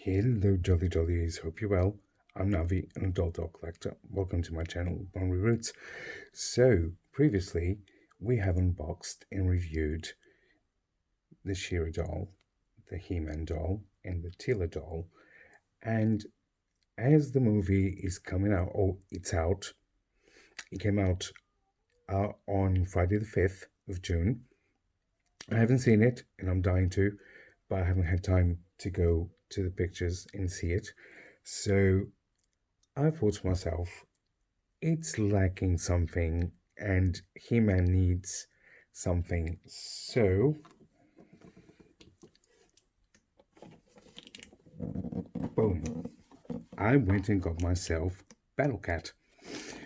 Hello, Jollie Dollies. Hope you're well. I'm Navi, an adult dog collector. Welcome to my channel, Boundary Roots. So, previously, we have unboxed and reviewed the Shira doll, the He-Man doll, and the Tila doll. And as the movie is coming out, or it's out, it came out on Friday the 5th of June. I haven't seen it, and I'm dying to, but I haven't had time to go to the pictures and see it. So I thought to myself, it's lacking something, and He-Man needs something. So, boom, I went and got myself Battle Cat.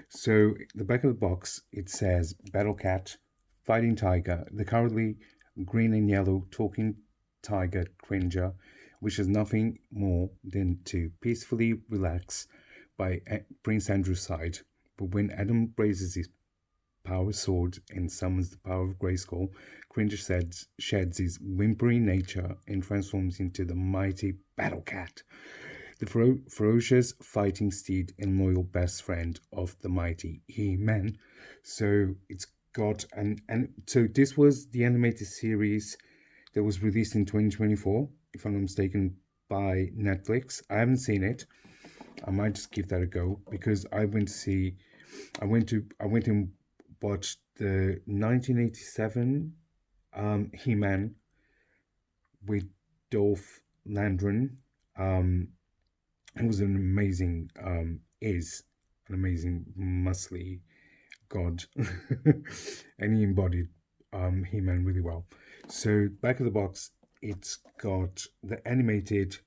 So, the back of the box, it says Battle Cat, Fighting Tiger, the currently green and yellow talking tiger Cringer, which is nothing more than to peacefully relax by Prince Andrew's side. But when Adam raises his power sword and summons the power of Grayskull, Cringer sheds his whimpering nature and transforms into the mighty Battle Cat, the ferocious fighting steed and loyal best friend of the mighty He-Man. So it's got and so this was the animated series that was released in 2024, if I'm not mistaken, by Netflix. I haven't seen it. I might just give that a go because I went and watched the 1987 He-Man with Dolph Lundgren. It was an amazing, is an amazing muscly god, and he embodied He-Man really well. So back of the box, it's got the animated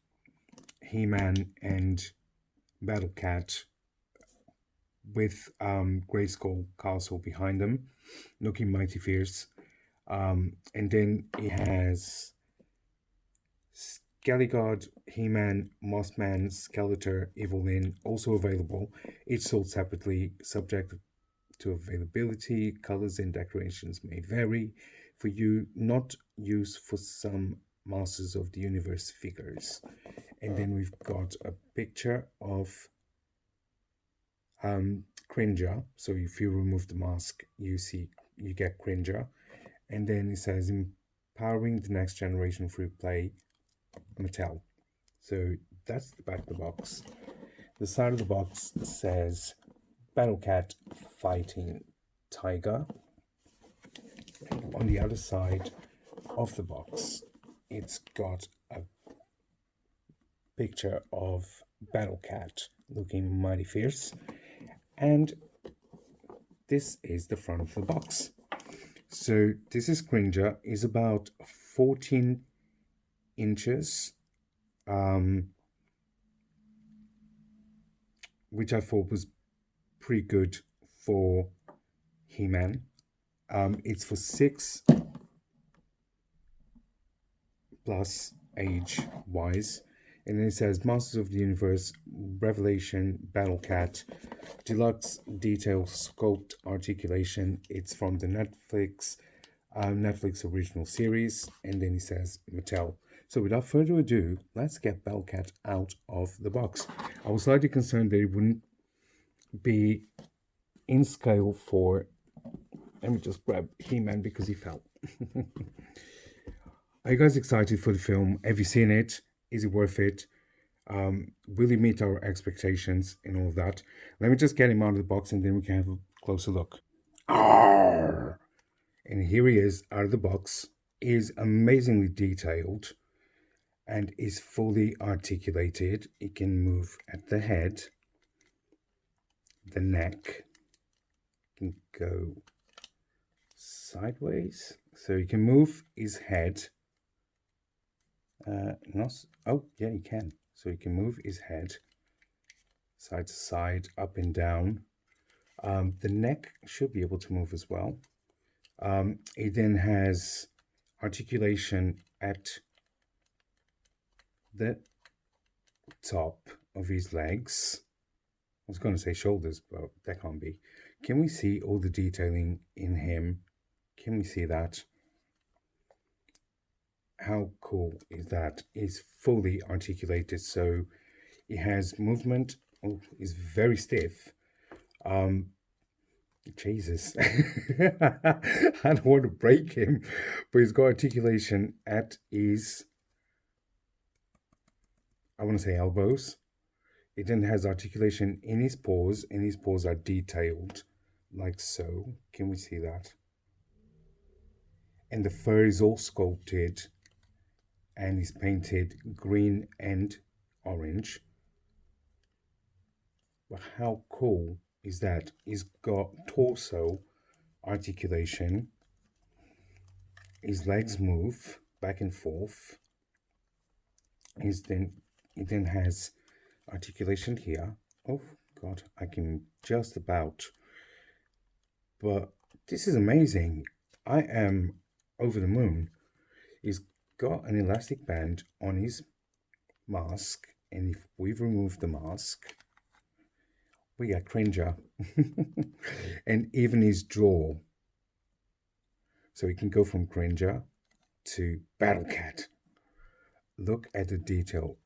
He-Man and Battle Cat with Grayskull Castle behind them, looking mighty fierce. And then it has Skelligard, He-Man, Mossman, Skeletor, Evelyn also available, each sold separately, subject to availability. Colors and decorations may vary. For you, not used for some Masters of the Universe figures. And then we've got a picture of Cringer. So if you remove the mask, you get Cringer. And then it says empowering the next generation through play, Mattel. So that's the back of the box. The side of the box says Battle Cat Fighting Tiger. On the other side of the box, it's got a picture of Battle Cat looking mighty fierce. And this is the front of the box. So this is Cringer, is about 14 inches, which I thought was pretty good for He-Man. It's for 6 plus age-wise. And then it says Masters of the Universe, Revelation, Battle Cat, Deluxe Detail Sculpt Articulation. It's from the Netflix original series. And then it says Mattel. So without further ado, let's get Battle Cat out of the box. I was slightly concerned that it wouldn't be in scale for... Let me just grab He-Man because he fell. Are you guys excited for the film? Have you seen it? Is it worth it? Will it meet our expectations and all of that? Let me just get him out of the box and then we can have a closer look. Arrgh! And here he is out of the box. He is amazingly detailed and is fully articulated. He can move at the head, the neck, can go sideways, so you can move his head. Oh yeah, you can. So you can move his head side to side, up and down. The neck should be able to move as well. It then has articulation at the top of his legs. I was going to say shoulders, but that can't be. Can we see all the detailing in him? Can we see that? How cool is that? It's fully articulated, so it has movement. Oh, it's very stiff. Um, Jesus, I don't want to break him, but he's got articulation at his, I want to say elbows. It then has articulation in his paws, and his paws are detailed, like so. Can we see that? And the fur is all sculpted and is painted green and orange. But how cool is that? He's got torso articulation. His legs move back and forth. It then has articulation here. Oh God, I can just about. But this is amazing. I am over the moon. He's got an elastic band on his mask, and if we've removed the mask, we got Cringer. And even his jaw. So he can go from Cringer to Battle Cat. Look at the detail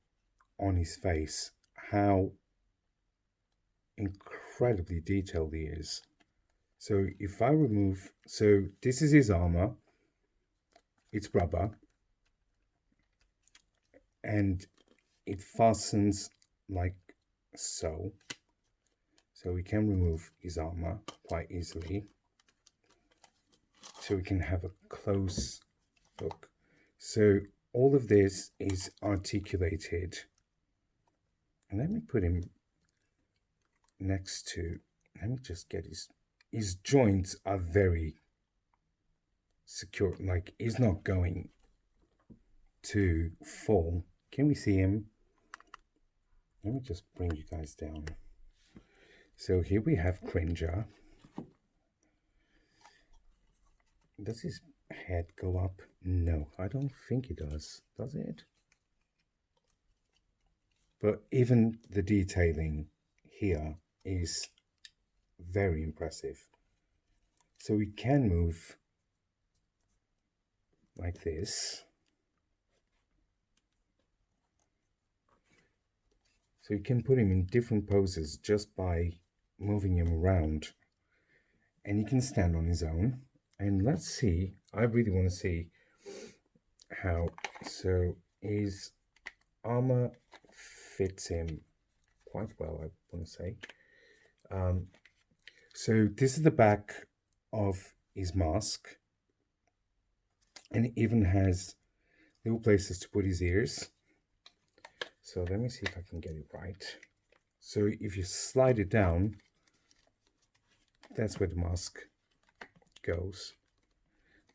on his face. How incredibly detailed he is. So if I remove, so this is his armor. It's rubber. And it fastens like so. So we can remove his armor quite easily. So we can have a close look. So all of this is articulated. And let me put him next to, let me just get his joints are very secure. Like he's not going to fall. Can we see him? Let me just bring you guys down. So here we have Cringer. Does his head go up? No, I don't think it does. Does it? But even the detailing here is very impressive. So we can move like this. So you can put him in different poses just by moving him around. And he can stand on his own. And let's see, I really want to see how, so his armor fits him quite well, I want to say. So this is the back of his mask. And it even has little places to put his ears. So let me see if I can get it right. So if you slide it down, that's where the mask goes,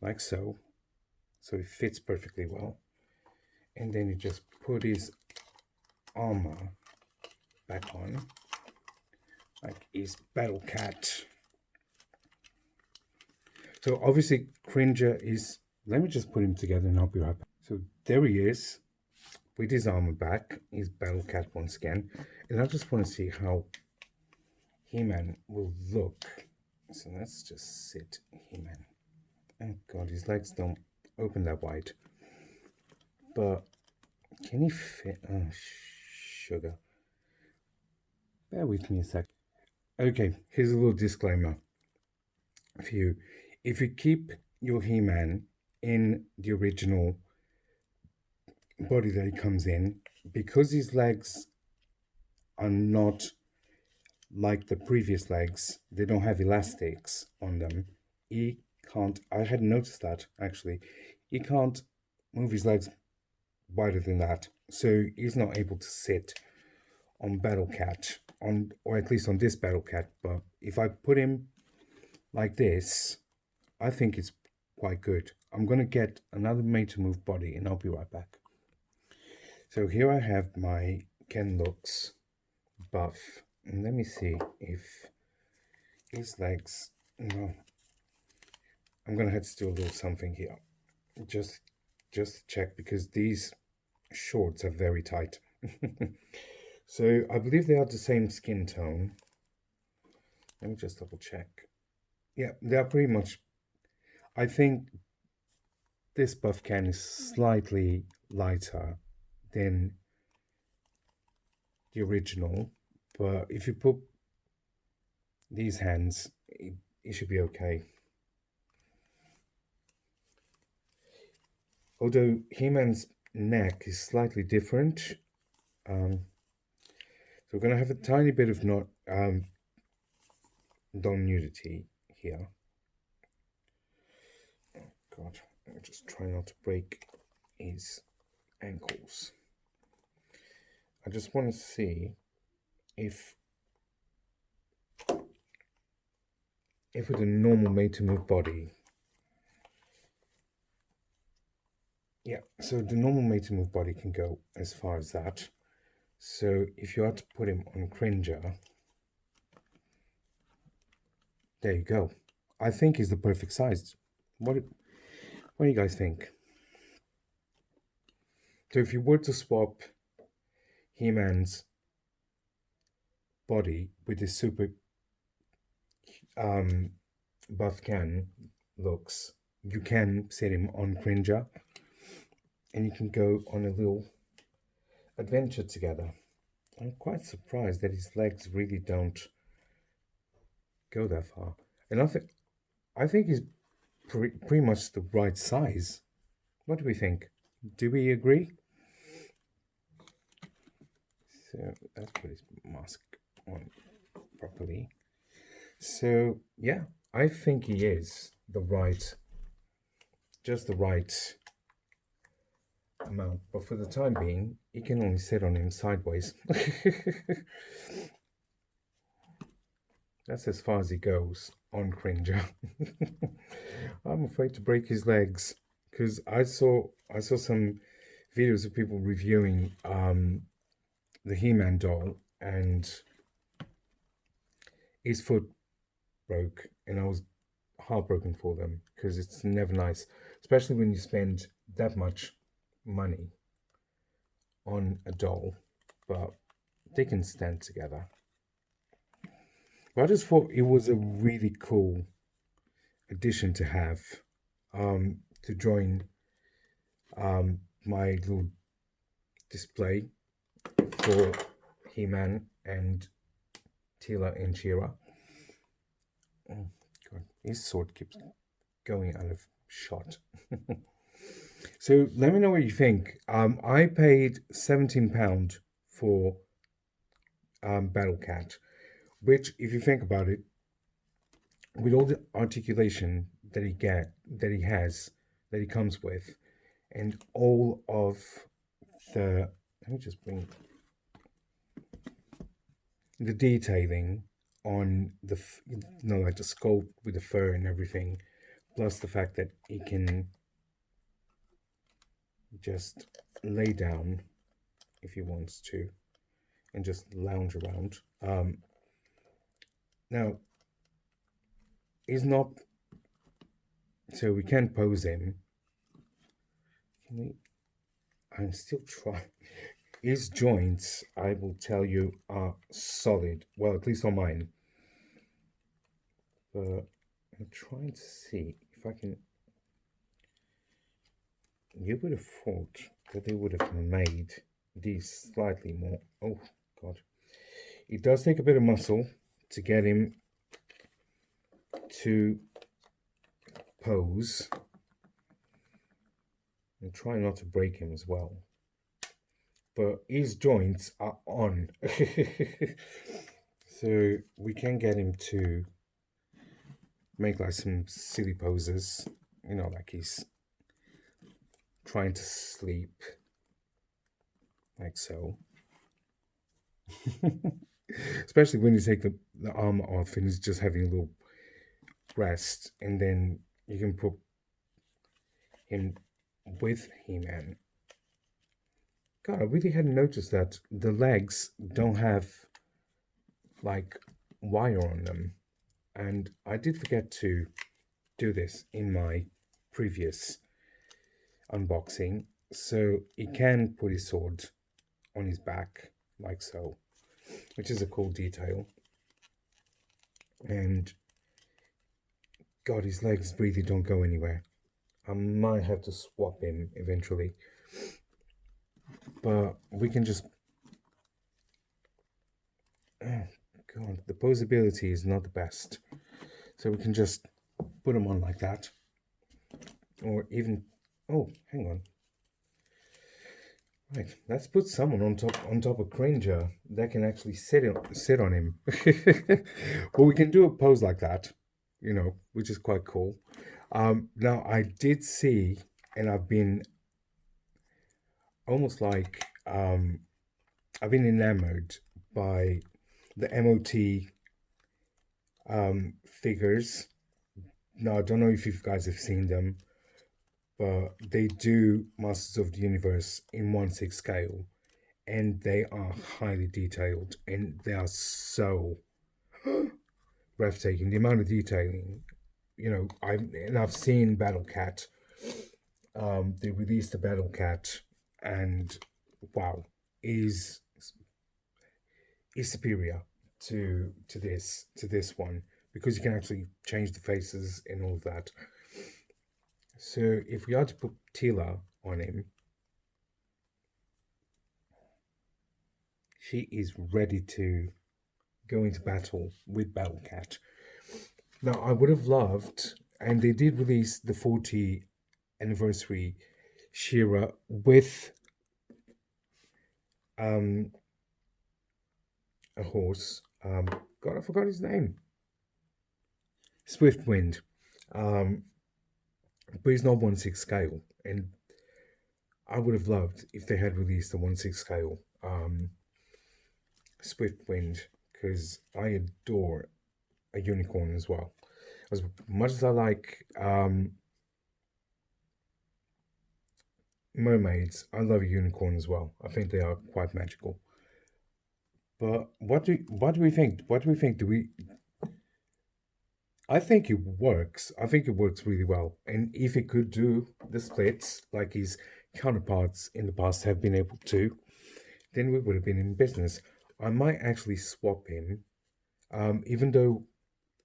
like so. So it fits perfectly well. And then you just put his armor back on, like his Battle Cat. So obviously Cringer is, let me just put him together and I'll be right back. So there he is with his armor back, his Battle Cat once again. And I just want to see how He-Man will look. So let's just sit He-Man. Oh God, his legs don't open that wide. But can he fit? Oh, sugar. Bear with me a sec. Okay, here's a little disclaimer for you. If you keep your He-Man in the original body that he comes in, because his legs are not like the previous legs, they don't have elastics on them, he can't, I hadn't noticed that actually, he can't move his legs wider than that, so he's not able to sit on Battle Cat, or at least on this Battle Cat. But if I put him like this, I think it's quite good. I'm going to get another made to move body and I'll be right back. So here I have my Ken Looks buff, and let me see if his legs, no, I'm going to have to do a little something here, just check, because these shorts are very tight. So I believe they are the same skin tone. Let me just double check. Yeah, they are pretty much, I think this buff can is slightly lighter than the original, but if you put these hands, it should be okay. Although He-Man's neck is slightly different, so we're going to have a tiny bit of non-nudity here. Oh God, I'm just trying not to break his ankles. I just want to see if with a normal made to move body. Yeah, so the normal made to move body can go as far as that. So if you had to put him on Cringer, there you go. I think he's the perfect size. What do you guys think? So if you were to swap He-Man's body with his super buff can looks, you can set him on Cringer and you can go on a little adventure together. I'm quite surprised that his legs really don't go that far. And I think he's pretty much the right size. What do we think? Do we agree? So let's put his mask on properly. So yeah, I think he is just the right amount. But for the time being, he can only sit on him sideways. That's as far as he goes on Cringer. I'm afraid to break his legs because I saw some videos of people reviewing the He-Man doll and his foot broke, and I was heartbroken for them because it's never nice, especially when you spend that much money on a doll, but they can stand together. But I just thought it was a really cool addition to have to join my little display for He-Man and Teela and She-Ra. Oh God, his sword keeps going out of shot. So let me know what you think. I paid £17 for Battle Cat, which, if you think about it, with all the articulation that he comes with, and all of the, let me just bring the detailing on the, like the sculpt with the fur and everything, plus the fact that he can just lay down if he wants to and just lounge around. Now, he's not, so we can pose him. Can we? I'm still trying. His joints, I will tell you, are solid. Well, at least on mine. But I'm trying to see if I can. You would have thought that they would have made these slightly more. Oh, God. It does take a bit of muscle to get him to pose. And try not to break him as well. But his joints are on. So we can get him to make like some silly poses, you know, like he's trying to sleep, like so. Especially when you take the arm off and he's just having a little rest, and then you can put him with He-Man. God, I really hadn't noticed that the legs don't have like wire on them. And I did forget to do this in my previous unboxing. So he can put his sword on his back, like so, which is a cool detail. And God, his legs really don't go anywhere. I might have to swap him eventually, but we can just. Oh, God, the posability is not the best, so we can just put him on like that, or even. Oh, hang on. Right, let's put someone on top of Cringer that can actually sit on him. But we can do a pose like that, which is quite cool. Now I did see, and I've been almost like I've been enamored by the MOT figures. Now I don't know if you guys have seen them, but they do Masters of the Universe in 1/6 scale, and they are highly detailed, and they are so breathtaking. The amount of detailing, I've seen Battle Cat. They released the Battle Cat, and wow, is is superior to this one, because you can actually change the faces and all of that. So if we are to put Tila on him, she is ready to go into battle with Battle Cat. Now, I would have loved, and they did release the 40 anniversary Shira with um, a horse. God, I forgot his name. Swiftwind. Um, but he's not 1/6 scale. And I would have loved if they had released the 1/6 scale Swiftwind, because I adore a unicorn as well. As much as I like mermaids, I love a unicorn as well. I think they are quite magical. But what do we think? What do we think? Do we? I think it works. I think it works really well. And if it could do the splits like his counterparts in the past have been able to, then we would have been in business. I might actually swap him, even though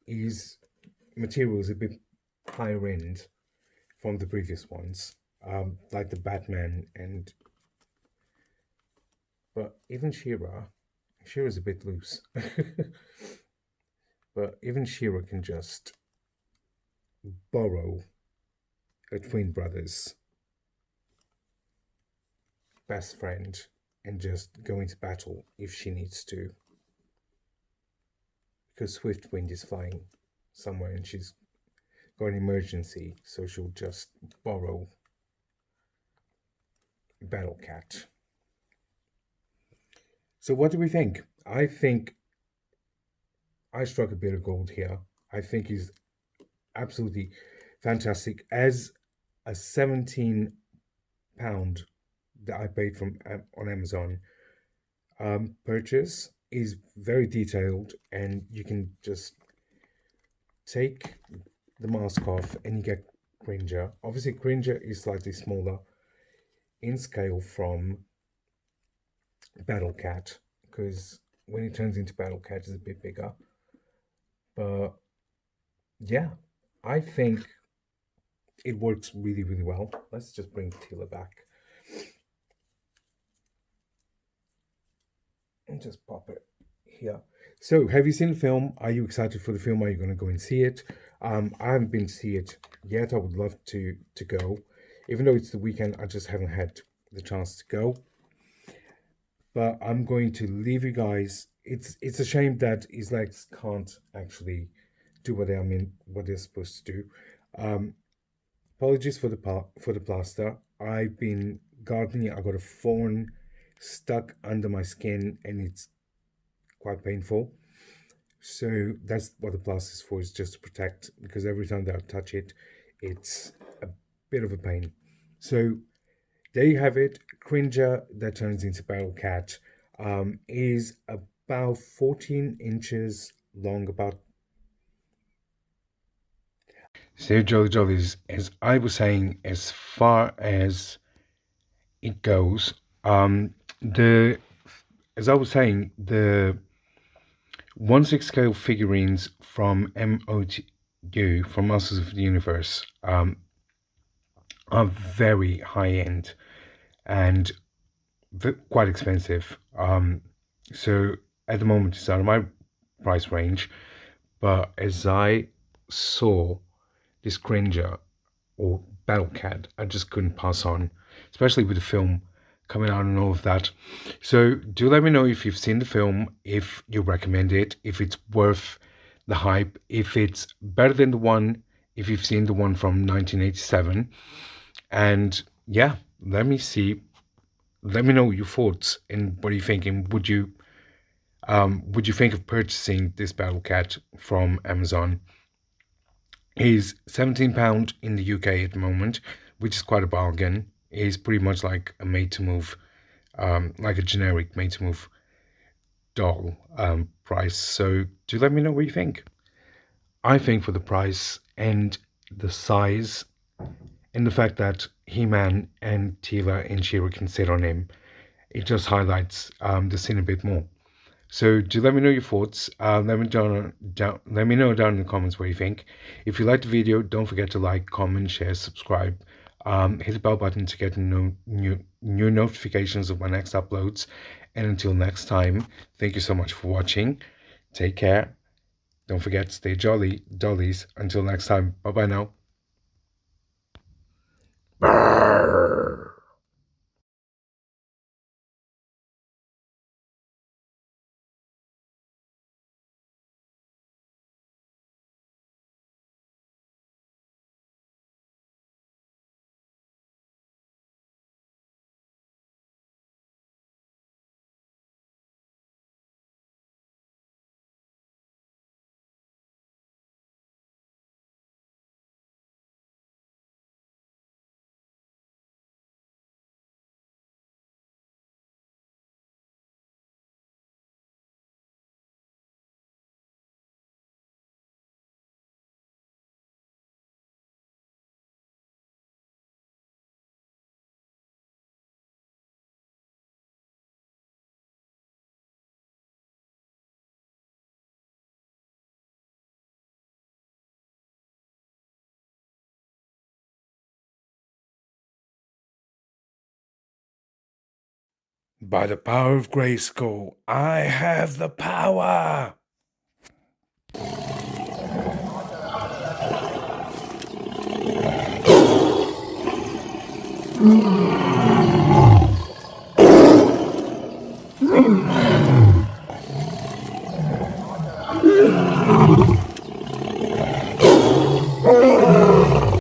his material is a bit higher end from the previous ones, like the Batman and. But even Shira's a bit loose. But even Shira can just borrow a twin brother's best friend and just go into battle if she needs to. Because Swiftwind is flying somewhere and she's got an emergency, so she'll just borrow Battle Cat. So what do we think? I think I struck a bit of gold here. I think he's absolutely fantastic. As a £17 that I paid from on Amazon purchase is very detailed, and you can just take the mask off and you get Cringer. Obviously, Cringer is slightly smaller in scale from Battle Cat, because when it turns into Battle Cat, it's a bit bigger. But yeah, I think it works really, really well. Let's just bring Tila back and just pop it here. So, have you seen the film? Are you excited for the film? Are you going to go and see it? I haven't been to see it yet. I would love to go, even though it's the weekend. I just haven't had the chance to go. But I'm going to leave you guys. It's a shame that his legs can't actually do what they're supposed to do. Apologies for the plaster. I've been gardening. I got a thorn stuck under my skin, and it's quite painful. So that's what the plaster is for, is just to protect, because every time that I touch it, it's a bit of a pain. So there you have it. Cringer that turns into Battle Cat is about 14 inches long, about. So Jollie Dollies, as I was saying, as far as it goes, the as I was saying, the 1/6 scale figurines from MOTU, from Masters of the Universe, are very high end and quite expensive. So at the moment it's out of my price range, but as I saw this Cringer or Battle Cat, I just couldn't pass on, especially with the film coming out and all of that. So do let me know if you've seen the film, if you recommend it, if it's worth the hype, if it's better than the one, if you've seen the one from 1987. And yeah, let me see. Let me know your thoughts and what are you thinking. Would you think of purchasing this Battle Cat from Amazon? He's £17 in the UK at the moment, which is quite a bargain. He's pretty much like a made to move, like a generic made to move doll price. So do let me know what you think. I think for the price and the size and the fact that He-Man and Tila and She-Ra can sit on him, it just highlights the scene a bit more. So do let me know your thoughts. Let me know down in the comments what you think. If you liked the video, don't forget to like, comment, share, subscribe. Hit the bell button to get new notifications of my next uploads. And until next time, thank you so much for watching. Take care. Don't forget to stay jolly, dollies. Until next time, bye bye now. Brrr. By the power of Grayskull, I have the power!